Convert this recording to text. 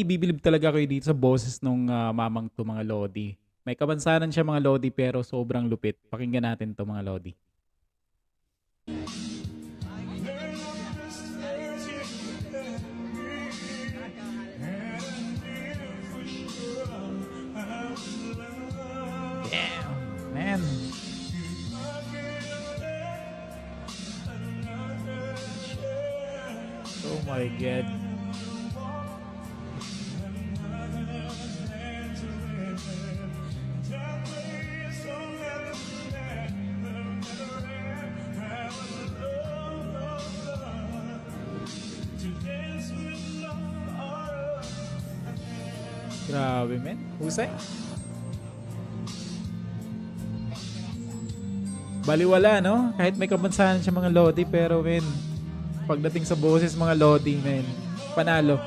Bibilib talaga kayo dito sa boses nung mamang 'to mga lodi. May kabansanan siya mga lodi pero sobrang lupit. Pakinggan natin 'to mga lodi. Damn, man. Oh my God. Grabe, men. Husay. Baliwala, no? Kahit may kabansanan siya mga lodi, pero men, pagdating sa boses mga lodi, men, panalo.